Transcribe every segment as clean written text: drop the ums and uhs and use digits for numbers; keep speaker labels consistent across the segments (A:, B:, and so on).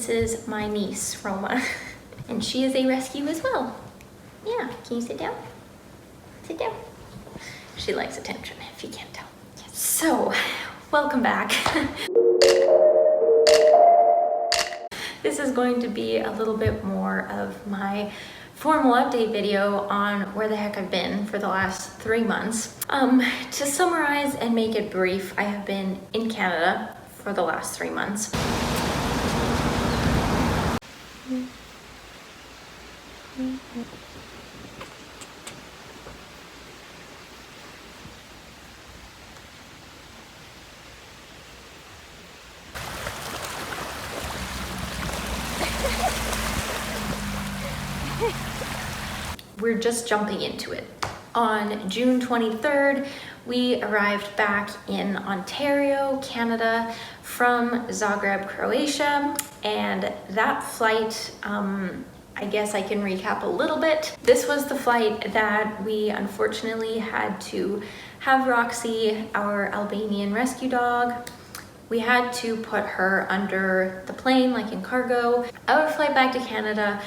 A: This is my niece, Roma, and she is a rescue as well. Yeah, can you sit down? Sit down. She likes attention, if you can't tell. Yes. So, welcome back. This is going to be a little bit more of my formal update video on where the heck I've been for the last 3 months. To summarize and make it brief, I have been in Canada for the last 3 months. We're just jumping into it. On June 23rd, we arrived back in Ontario, Canada from Zagreb, Croatia, and that flight, I guess I can recap a little bit. This was the flight that we unfortunately had to have Roxy, our Albanian rescue dog. We had to put her under the plane, like in cargo. Our flight back to Canada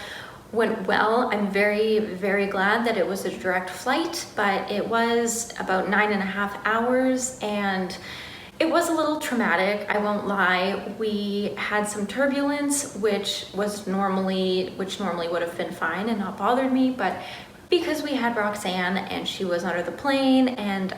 A: went well. I'm very, very glad that it was a direct flight, but it was about 9.5 hours and it was a little traumatic, I won't lie. We had some turbulence, which normally would have been fine and not bothered me, but because we had Roxanne and she was under the plane and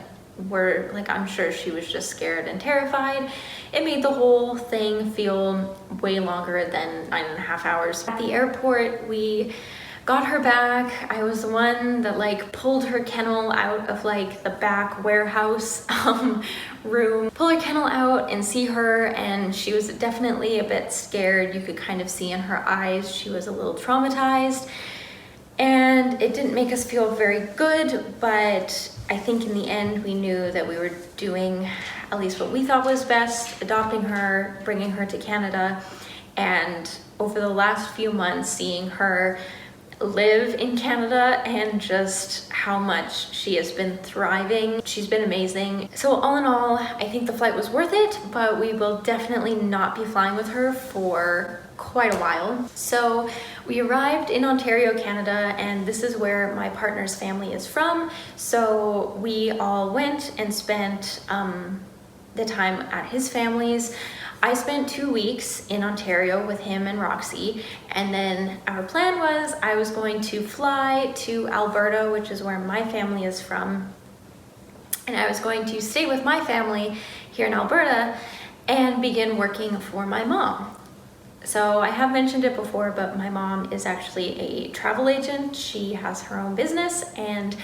A: I'm sure she was just scared and terrified, it made the whole thing feel way longer than 9.5 hours. At the airport, we got her back. I was the one that pulled her kennel out of the back warehouse room, pull her kennel out and see her, and she was definitely a bit scared. You could kind of see in her eyes she was a little traumatized, and it didn't make us feel very good, but I think in the end we knew that we were doing at least what we thought was best, adopting her, bringing her to Canada. And over the last few months, seeing her live in Canada and just how much she has been thriving, she's been amazing. So all in all, I think the flight was worth it, but we will definitely not be flying with her for quite a while. So we arrived in Ontario, Canada, and this is where my partner's family is from. So we all went and spent the time at his family's. I spent 2 weeks in Ontario with him and Roxy, and then our plan was I was going to fly to Alberta, which is where my family is from, and I was going to stay with my family here in Alberta and begin working for my mom. So I have mentioned it before, but my mom is actually a travel agent. She has her own business, and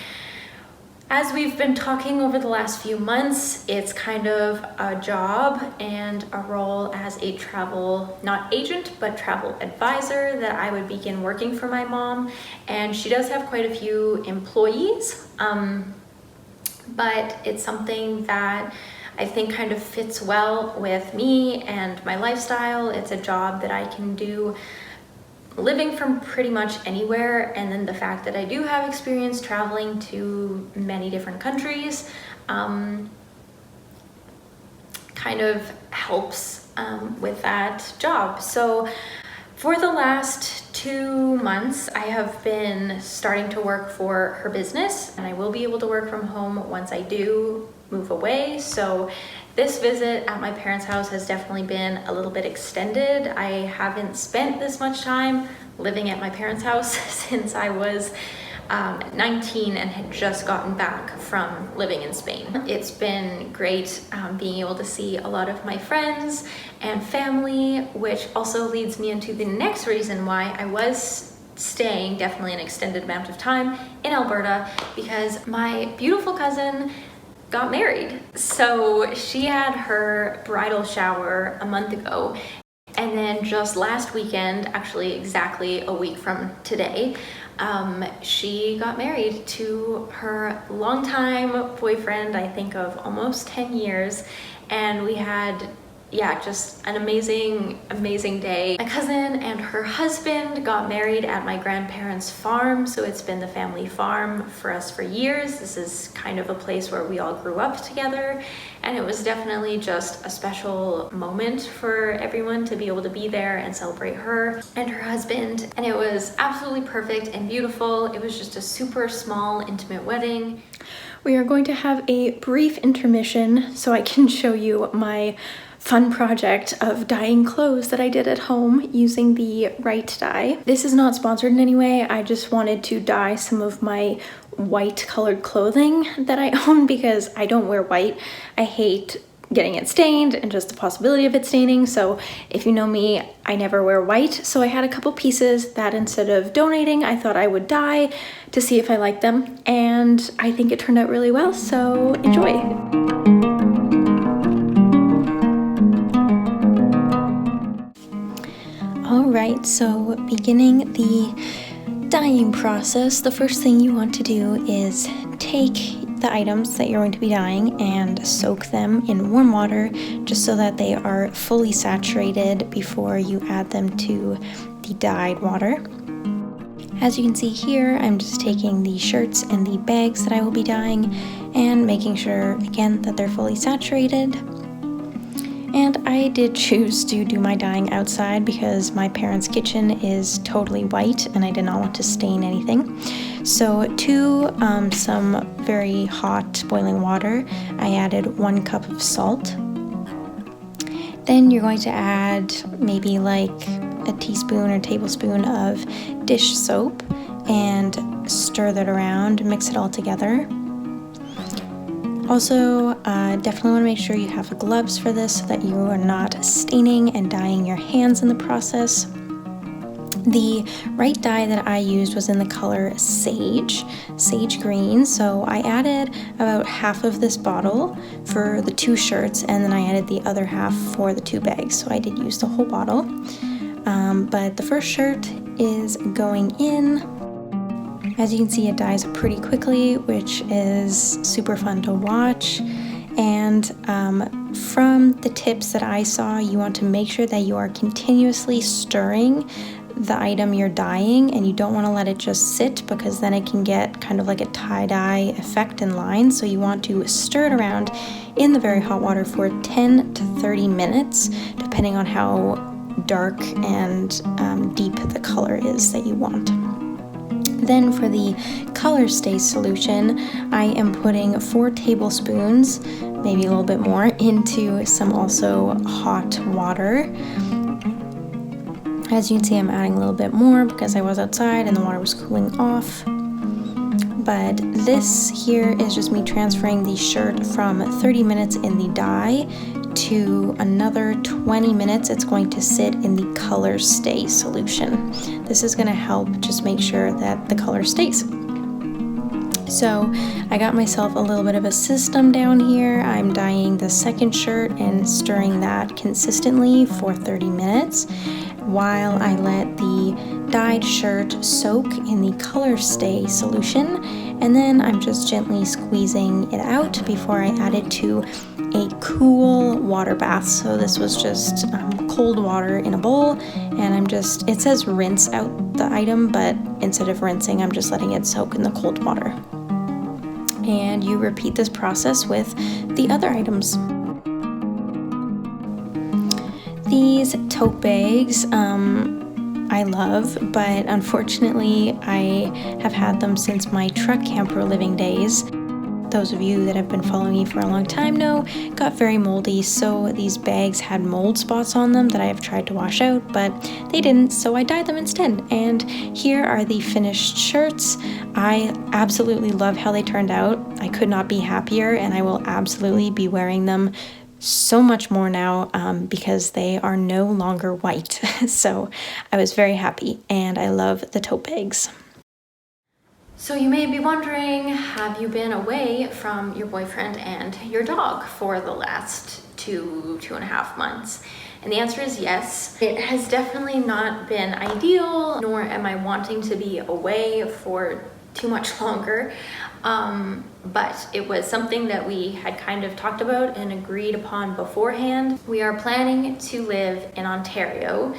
A: as we've been talking over the last few months, it's kind of a job and a role as a travel, not agent, but travel advisor that I would begin working for my mom. And she does have quite a few employees, but it's something that I think kind of fits well with me and my lifestyle. It's a job that I can do living from pretty much anywhere, and then the fact that I do have experience traveling to many different countries kind of helps with that job. So for the last 2 months, I have been starting to work for her business, and I will be able to work from home once I do move away. So this visit at my parents' house has definitely been a little bit extended. I haven't spent this much time living at my parents' house since I was 19 and had just gotten back from living in Spain. It's been great being able to see a lot of my friends and family, which also leads me into the next reason why I was staying definitely an extended amount of time in Alberta, because my beautiful cousin got married. So she had her bridal shower a month ago, and then just last weekend, actually exactly a week from today, she got married to her longtime boyfriend, I think of almost 10 years, and we had yeah, just an amazing, amazing day. My cousin and her husband got married at my grandparents' farm, so it's been the family farm for us for years. This is kind of a place where we all grew up together, and it was definitely just a special moment for everyone to be able to be there and celebrate her and her husband. And it was absolutely perfect and beautiful. It was just a super small, intimate wedding. We are going to have a brief intermission so I can show you my fun project of dyeing clothes that I did at home using the Rit Dye. This is not sponsored in any way. I just wanted to dye some of my white colored clothing that I own because I don't wear white. I hate getting it stained and just the possibility of it staining. So if you know me, I never wear white. So I had a couple pieces that instead of donating, I thought I would dye to see if I liked them. And I think it turned out really well, so enjoy. All right, so beginning the dyeing process, the first thing you want to do is take the items that you're going to be dyeing and soak them in warm water just so that they are fully saturated before you add them to the dyed water. As you can see here, I'm just taking the shirts and the bags that I will be dyeing and making sure, again, that they're fully saturated. And I did choose to do my dyeing outside because my parents' kitchen is totally white and I did not want to stain anything. So to some very hot boiling water, I added 1 cup of salt. Then you're going to add maybe like a teaspoon or tablespoon of dish soap and stir that around, mix it all together. Also, definitely want to make sure you have gloves for this so that you are not staining and dyeing your hands in the process. The Rit Dye that I used was in the color sage green, so I added about half of this bottle for the 2 shirts and then I added the other half for the 2 bags, so I did use the whole bottle. But the first shirt is going in. As you can see, it dyes pretty quickly, which is super fun to watch. And from the tips that I saw, you want to make sure that you are continuously stirring the item you're dyeing, and you don't want to let it just sit because then it can get kind of like a tie-dye effect in lines. So you want to stir it around in the very hot water for 10 to 30 minutes, depending on how dark and deep the color is that you want. Then for the color stay solution, I am putting 4 tablespoons, maybe a little bit more, into some also hot water. As you can see, I'm adding a little bit more because I was outside and the water was cooling off. But this here is just me transferring the shirt from 30 minutes in the dye to another 20 minutes. It's going to sit in the color stay solution. This is going to help just make sure that the color stays. So I got myself a little bit of a system down here. I'm dyeing the second shirt and stirring that consistently for 30 minutes while I let the dyed shirt soak in the color stay solution, and then I'm just gently squeezing it out before I add it to a cool water bath. So this was just cold water in a bowl, and it says rinse out the item, but instead of rinsing, I'm just letting it soak in the cold water. And you repeat this process with the other items. These tote bags I love, but unfortunately I have had them since my truck camper living days. Those of you that have been following me for a long time know, got very moldy, so these bags had mold spots on them that I have tried to wash out, but they didn't, so I dyed them instead. And here are the finished shirts. I absolutely love how they turned out. I could not be happier, and I will absolutely be wearing them so much more now because they are no longer white. So I was very happy, and I love the tote bags. So you may be wondering, have you been away from your boyfriend and your dog for the last 2.5 months? And the answer is yes. It has definitely not been ideal, nor am I wanting to be away for too much longer. but it was something that we had kind of talked about and agreed upon beforehand. We are planning to live in Ontario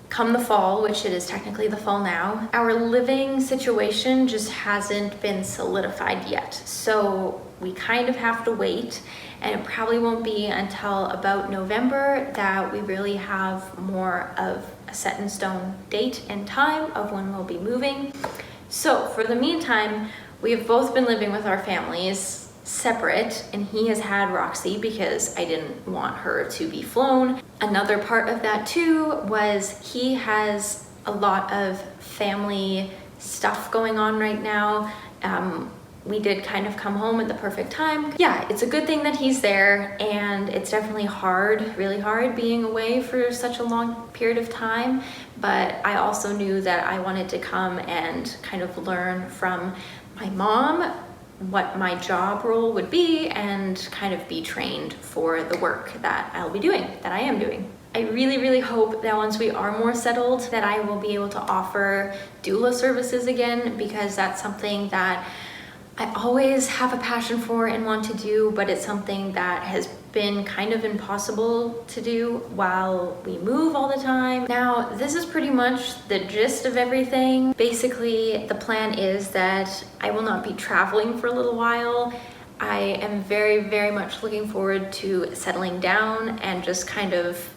A: come the fall, which it is technically the fall now. Our living situation just hasn't been solidified yet, so we kind of have to wait, and it probably won't be until about November that we really have more of a set in stone date and time of when we'll be moving. So for the meantime, we have both been living with our families separate, and he has had Roxy because I didn't want her to be flown. Another part of that too was he has a lot of family stuff going on right now. We did kind of come home at the perfect time. Yeah, it's a good thing that he's there, and it's definitely hard, really hard being away for such a long period of time, but I also knew that I wanted to come and kind of learn from my mom what my job role would be and kind of be trained for the work that I'll be doing, that I am doing. I really, really hope that once we are more settled that I will be able to offer doula services again, because that's something that I always have a passion for and want to do, but it's something that has been kind of impossible to do while we move all the time. Now, this is pretty much the gist of everything. Basically, the plan is that I will not be traveling for a little while. I am very, very much looking forward to settling down and just kind of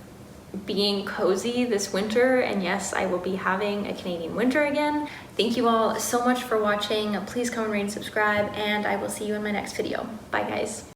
A: being cozy this winter, and yes, I will be having a Canadian winter again. Thank you all so much for watching. Please comment, rate, and subscribe, and I will see you in my next video. Bye guys.